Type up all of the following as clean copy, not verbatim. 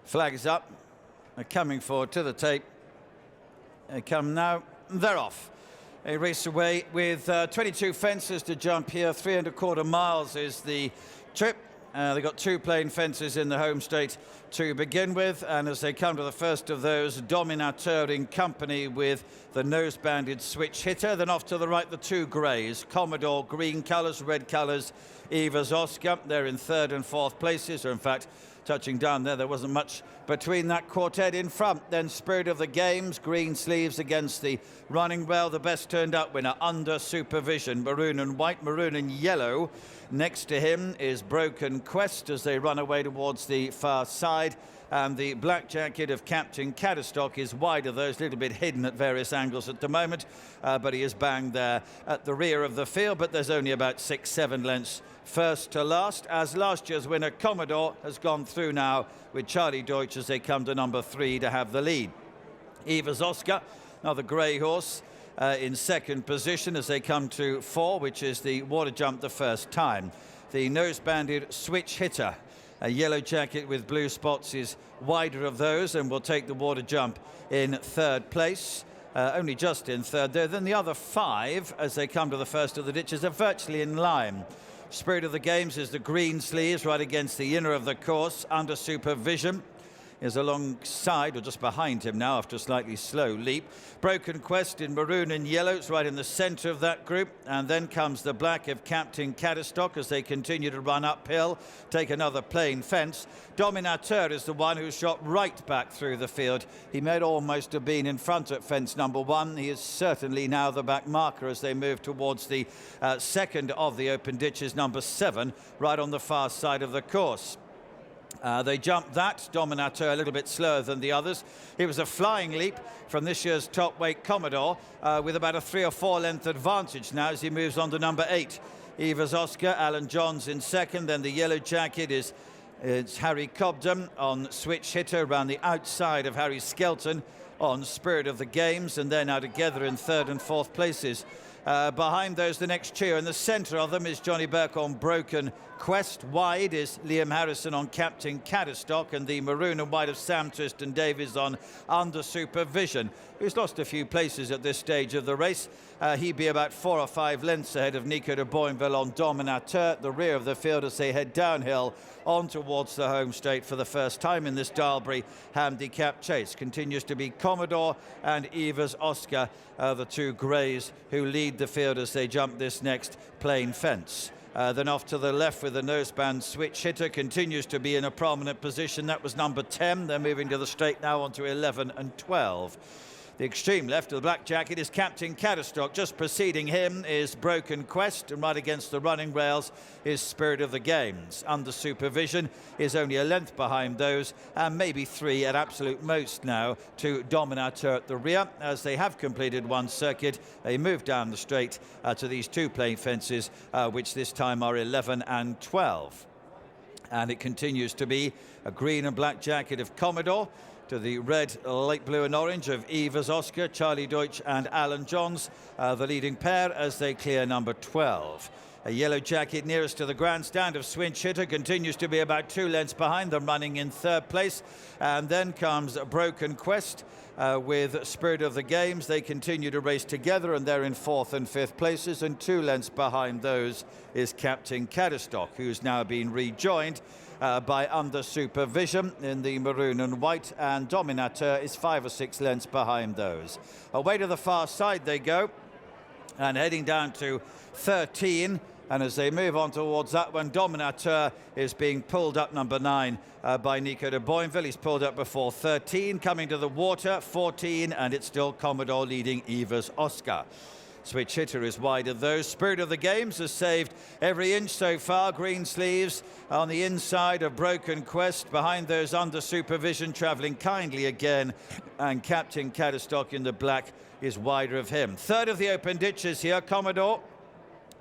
Flags up. They're coming forward to the tape. They come now. They're off. They race away with 22 fences to jump here. 3¼ miles is the trip. They've got 2 plain fences in the home straight to begin with, and as they come to the first of those, Dominateur in company with the nose-banded switch hitter. Then off to the right, the 2 greys, Commodore green colours, red colours, EVA'S OSKAR. They're in 3rd and 4th places, or in fact, touching down there wasn't much between that quartet in front. Then Spirit of the Games, green sleeves against the running rail, the best turned up winner under supervision, maroon and white, maroon and yellow. Next to him is Broken Quest as they run away towards the far side, and the black jacket of Captain Cadstock is wide of those, a little bit hidden at various angles at the moment, but he is banged there at the rear of the field, but there's only about 6-7 lengths first to last, as last year's winner Commodore has gone through now with Charlie Deutsch as they come to number 3 to have the lead. EVA'S OSKAR, another grey horse, in 2nd position as they come to 4, which is the water jump the first time. The nose-banded switch hitter, a yellow jacket with blue spots, is wider of those and will take the water jump in 3rd place. Only just in 3rd there. Then the other 5, as they come to the first of the ditches, are virtually in line. Spirit of the Games is the green sleeves right against the inner of the course, under supervision. Is alongside, or just behind him now after a slightly slow leap. Broken Quest in maroon and yellow, it's right in the centre of that group. And then comes the black of Captain Cadstock as they continue to run uphill, take another plain fence. Dominateur is the one who shot right back through the field. He may almost have been in front at fence number 1. He is certainly now the back marker as they move towards the 2nd of the open ditches, number 7, right on the far side of the course. They jumped that, Dominateur a little bit slower than the others. It was a flying leap from this year's top weight Commodore with about a 3 or 4 length advantage now as he moves on to number 8. EVA'S OSKAR, Alan Johns in 2nd, then the yellow jacket is Harry Cobden on switch hitter around the outside of Harry Skelton on Spirit of the Games, and they're now together in 3rd and 4th places. Behind those, the next cheer. In the centre of them is Johnny Burke on Broken Quest. Wide is Liam Harrison on Captain Cadstock, and the maroon and white of Sam Tristan Davies on Under Supervision, who's lost a few places at this stage of the race. He'd be about 4 or 5 lengths ahead of Nico de Boinville on Dominateur at the rear of the field as they head downhill on towards the home straight for the first time in this Dahlbury Handicap Chase. Continues to be Commodore and EVA'S OSKAR, the 2 greys who lead the field as they jump this next plain fence. Then off to the left with the noseband switch hitter, continues to be in a prominent position. That was number 10. They're moving to the straight now onto 11 and 12. The extreme left of the black jacket is Captain Cadstock. Just preceding him is Broken Quest, and right against the running rails is Spirit of the Games. Under supervision is only a length behind those, and maybe 3 at absolute most now to Dominateur at the rear. As they have completed 1 circuit, they move down the straight to these 2 plain fences, which this time are 11 and 12. And it continues to be a green and black jacket of Commodore, to the red, light blue and orange of EVA'S OSKAR, Charlie Deutsch and Alan Johns, the leading pair as they clear number 12. A yellow jacket nearest to the grandstand of Switch Hitter continues to be about 2 lengths behind them, running in 3rd place. And then comes Broken Quest with Spirit of the Games. They continue to race together and they're in 4th and 5th places, and 2 lengths behind those is Captain Cadstock, who's now been rejoined by Under Supervision in the maroon and white, and Dominateur is 5 or 6 lengths behind those. Away to the far side they go, and heading down to 13. And as they move on towards that one, Dominateur is being pulled up number 9 by Nico de Boinville. He's pulled up before 13, coming to the water, 14, and it's still Commodore leading EVA'S OSKAR. Switch hitter is wide of those. Spirit of the Games has saved every inch so far. Green sleeves on the inside of Broken Quest. Behind those, Under Supervision, travelling kindly again. And Captain Cadstock in the black is wider of him. 3rd of the open ditches here. Commodore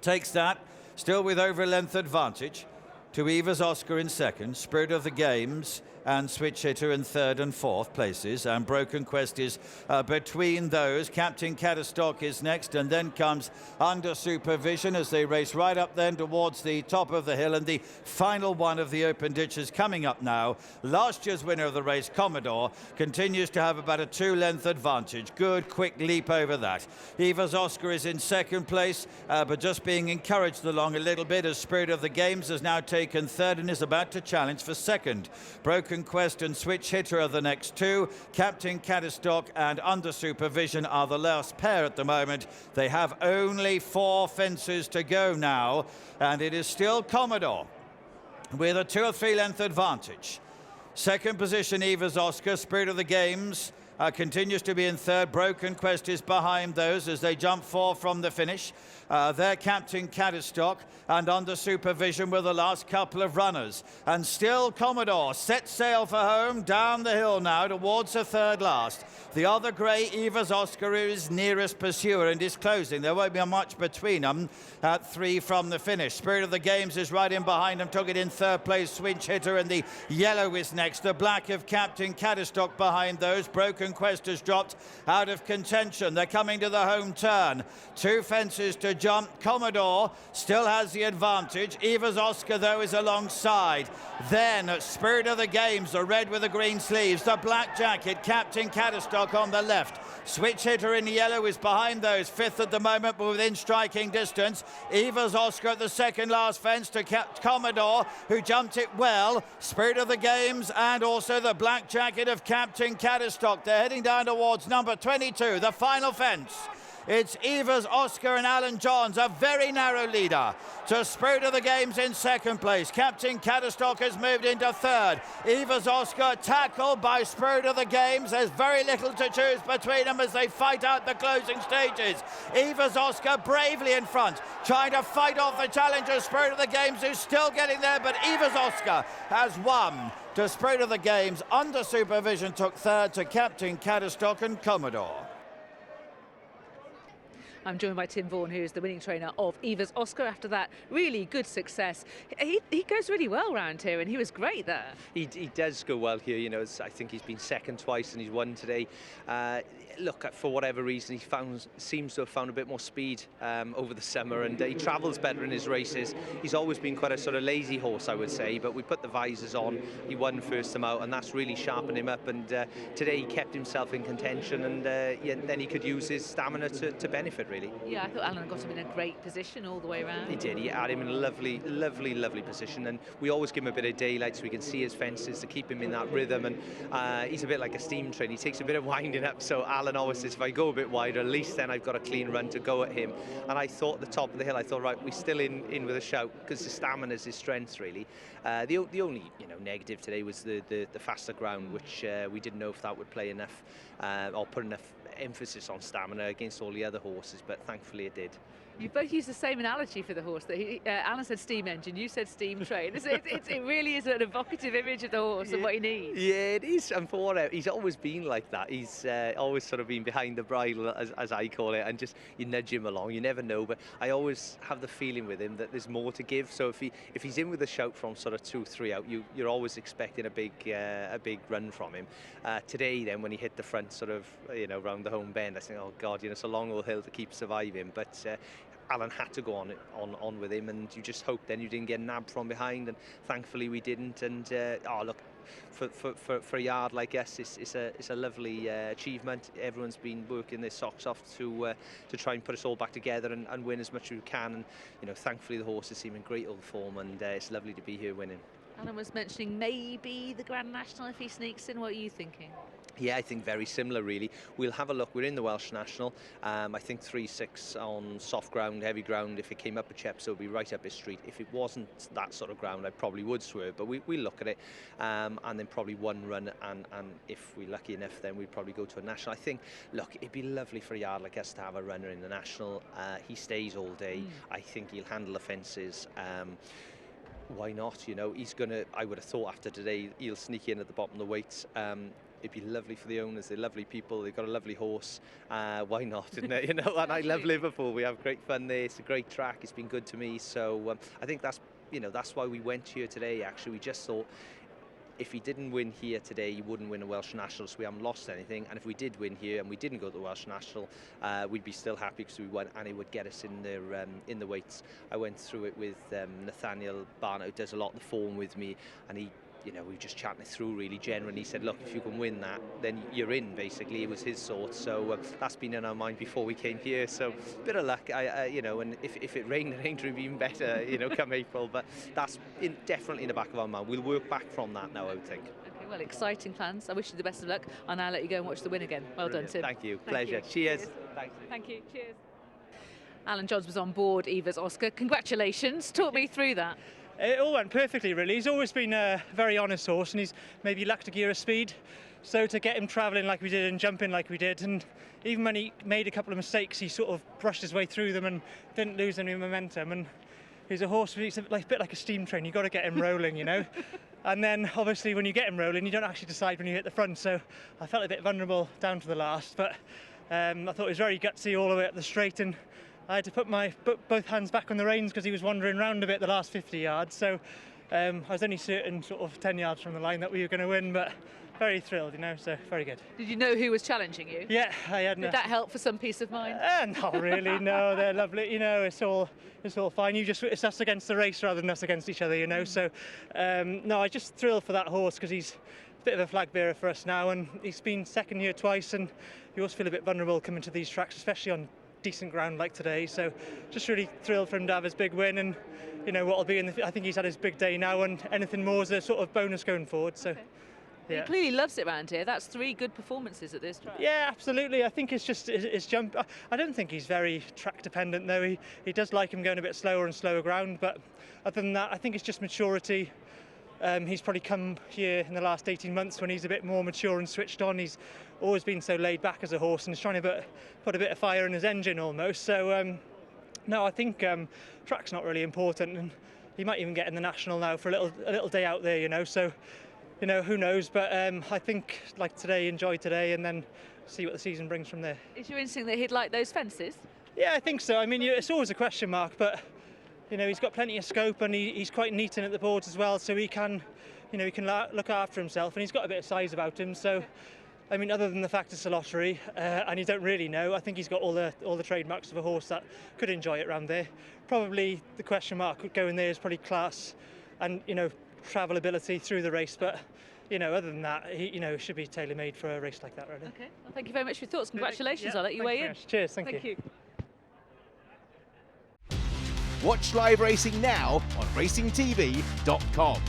takes that, still with over a length advantage. to EVA'S Oscar in second, Spirit of the Games and Switch Hitter in third and fourth places, and Broken Quest is between those. Captain Catastock is next, and then comes Under Supervision as they race right up then towards the top of the hill, and the final one of the open ditches coming up now. Last year's winner of the race, Commodore, continues to have about a 2-length advantage. Good quick leap over that. EVA'S Oscar is in second place, but just being encouraged along a little bit as Spirit of the Games has now taken third and is about to challenge for second. Broken Quest and Switch Hitter are the next two. Captain Catastock and Under Supervision are the last pair at the moment. They have only 4 fences to go now, and it is still Commodore with a 2 or 3 length advantage. Second position, EVA'S Oscar. Spirit of the Games continues to be in third. Broken Quest is behind those as they jump 4 from the finish. Their Captain Catastock and Under Supervision were the last couple of runners. And still Commodore set sail for home down the hill now towards the third last. The other grey, EVA'S Oscar, is nearest pursuer and is closing. There won't be much between them at 3 from the finish. Spirit of the Games is right in behind them, took it in third place. Switch Hitter and the yellow is next. The black of Captain Catastock behind those. Broken Quest has dropped out of contention. They're coming to the home turn. 2 fences to jump. Commodore still has the advantage. EVA'S Oscar, though, is alongside. Then Spirit of the Games, the red with the green sleeves. The black jacket, Captain Catastock on the left. Switch Hitter in yellow is behind those. 5th at the moment, but within striking distance. EVA'S Oscar at the second last fence to Commodore, who jumped it well. Spirit of the Games and also the black jacket of Captain Catastock. They're heading down towards number 22, the final fence. It's EVA'S Oscar and Alan Johns, a very narrow leader. To Spirit of the Games in second place. Captain Catastock has moved into third. EVA'S Oscar tackled by Spirit of the Games. There's very little to choose between them as they fight out the closing stages. EVA'S Oscar bravely in front, trying to fight off the challenger, Spirit of the Games, who's still getting there, but EVA'S Oscar has won. To Spirit of the Games, Under Supervision took third to Captain Catastock and Commodore. I'm joined by Tim Vaughan, who is the winning trainer of EVA'S Oscar after that really good success. He goes really well round here, and he was great there. He does go well here. You know, I think he's been second twice and he's won today. Look, for whatever reason, he seems to have found a bit more speed over the summer, and he travels better in his races. He's always been quite a sort of lazy horse, I would say, but we put the visors on. He won first time out, and that's really sharpened him up. And today he kept himself in contention, and yeah, then he could use his stamina to benefit, really. Yeah, I thought Alan got him in a great position all the way around. He did. He had him in a lovely, lovely, lovely position, and we always give him a bit of daylight so we can see his fences to keep him in that rhythm. And he's a bit like a steam train. He takes a bit of winding up, so Alan always says, if I go a bit wider, at least then I've got a clean run to go at him. And I thought at the top of the hill, I thought, right, we're still in with a shout, because the stamina is his strength, really. The only negative today was the faster ground, which we didn't know if that would play enough or put enough emphasis on stamina against all the other horses, but thankfully it did. You both used the same analogy for the horse. Alan said steam engine, you said steam train. It really is an evocative image of the horse and what he needs. Yeah, it is. And for whatever, he's always been like that. He's always sort of been behind the bridle, as I call it, and just you nudge him along. You never know, but I always have the feeling with him that there's more to give. So if he's in with a shout from sort of 2-3 out, you're always expecting a big run from him. Today, then, when he hit the front, sort of round the home bend, I think, oh God, it's a long old hill to keep surviving, but. Alan had to go on with him, and you just hope then you didn't get nabbed from behind, and thankfully we didn't. And oh look, for a yard like us, it's a lovely achievement. Everyone's been working their socks off to try and put us all back together and win as much as we can. And thankfully the horses seem in great old form, and it's lovely to be here winning. Alan was mentioning maybe the Grand National if he sneaks in. What are you thinking? Yeah, I think very similar, really. We'll have a look. We're in the Welsh National. I think 3-6 on soft ground, heavy ground. If it came up a Chepstow, it would be right up his street. If it wasn't that sort of ground, I probably would swerve. But we'll look at it, and then probably one run. And if we're lucky enough, then we'd probably go to a National. I think, look, it'd be lovely for a yard like us to have a runner in the National. He stays all day. I think he'll handle the fences. Why not? He's gonna. I would have thought after today he'll sneak in at the bottom of the weights. It'd be lovely for the owners. They're lovely people. They've got a lovely horse. Why not? Isn't it? And I love Liverpool. We have great fun there. It's a great track. It's been good to me. So I think that's you know, that's why we went here today. Actually, we just thought, if he didn't win here today, he wouldn't win a Welsh National, so we haven't lost anything. And if we did win here and we didn't go to the Welsh National, we'd be still happy because we won, and it would get us in the weights. I went through it with Nathaniel Barnett, who does a lot of the form with me, and he, you know, we were just chatting it through really generally. He said, look, if you can win that, then you're in, basically. It was his thought. So that's been in our mind before we came here. So bit of luck, you know, and if it rained, it would be even better, you know, come April. But that's definitely in the back of our mind. We'll work back from that now, I would think. Okay, well, exciting plans. I wish you the best of luck. I'll now let you go and watch the win again. Well Brilliant. done, Tim. Thank you. Pleasure. Cheers. Thanks. Thank you. Cheers. Alan Johns was on board EVA'S Oscar. Congratulations. Talk me through that. It all went perfectly, really. He's always been a very honest horse, and he's maybe lacked a gear of speed. So to get him travelling like we did and jumping like we did, and even when he made a couple of mistakes, he sort of brushed his way through them and didn't lose any momentum. And he's a horse, he's a bit like a steam train. You've got to get him rolling, you know. And then obviously when you get him rolling, you don't actually decide when you hit the front. So I felt a bit vulnerable down to the last, but I thought he was very gutsy all the way up the straight, and I had to put both hands back on the reins because he was wandering around a bit the last 50 yards. So I was only certain sort of 10 yards from the line that we were going to win, but very thrilled, you know, so very good. Did you know who was challenging you? Yeah, I had. Did that help for some peace of mind? Not really, no, they're lovely, you know, it's all fine. It's us against the race rather than us against each other, you know, so no, I just thrilled for that horse because he's a bit of a flag bearer for us now, and he's been second here twice, and you always feel a bit vulnerable coming to these tracks, especially on decent ground like today. So just really thrilled for him to have his big win, and you know what'll be I think he's had his big day now, and anything more is a sort of bonus going forward. So. Okay. Yeah. He clearly loves it around here. That's 3 good performances at this track. Yeah, absolutely. I think it's just his jump. I don't think he's very track dependent though. He does like him going a bit slower and slower ground, but other than that, I think it's just maturity. He's probably come here in the last 18 months when he's a bit more mature and switched on. He's always been so laid back as a horse, and he's trying to put a bit of fire in his engine almost. So no, I think track's not really important, and he might even get in the National now for a little day out there, you know. So. You know, who knows, but I think, like today, enjoy today and then see what the season brings from there. Is your instinct that he'd like those fences? Yeah, I think so. I mean, it's always a question mark, but, you know, he's got plenty of scope, and he's quite neat in at the boards as well, so he can, you know, look after himself, and he's got a bit of size about him, so, I mean, other than the fact it's a lottery, and you don't really know, I think he's got all the trademarks of a horse that could enjoy it around there. Probably the question mark would go in there is probably class and, you know, travel ability through the race, but you know, other than that, he, you know, should be tailor-made for a race like that, really. Okay, well, thank you very much for your thoughts. Congratulations. Yeah, I'll let you weigh in. Cheers, thank you. Watch live racing now on racingtv.com.